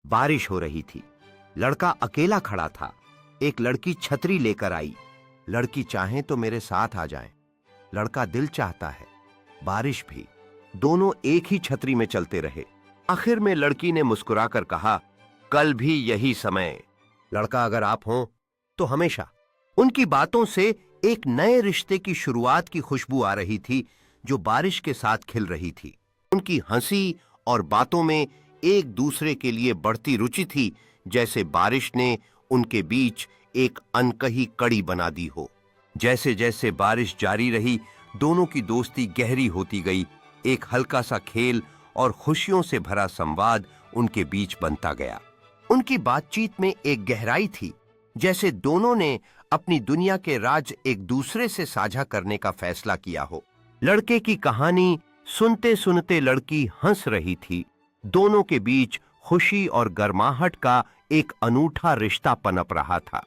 बारिश हो रही थी। लड़का अकेला खड़ा था। एक लड़की छतरी लेकर आई। लड़की चाहे तो मेरे साथ आ जाए। लड़का दिल चाहता है, बारिश भी। दोनों एक ही छतरी में चलते रहे। आखिर में लड़की ने मुस्कुराकर कहा, कल भी यही समय। लड़का, अगर आप हों तो हमेशा। उनकी बातों से एक नए रिश्ते की शुरुआत की खुशबू आ रही थी जो बारिश के साथ खिल रही थी। उनकी हंसी और बातों में एक दूसरे के लिए बढ़ती रुचि थी, जैसे बारिश ने उनके बीच एक अनकही कड़ी बना दी हो। जैसे जैसे बारिश जारी रही, दोनों की दोस्ती गहरी होती गई। एक हल्का सा खेल और खुशियों से भरा संवाद उनके बीच बनता गया। उनकी बातचीत में एक गहराई थी, जैसे दोनों ने अपनी दुनिया के राज एक दूसरे से साझा करने का फैसला किया हो। लड़के की कहानी सुनते सुनते लड़की हंस रही थी। दोनों के बीच खुशी और गर्माहट का एक अनूठा रिश्ता पनप रहा था।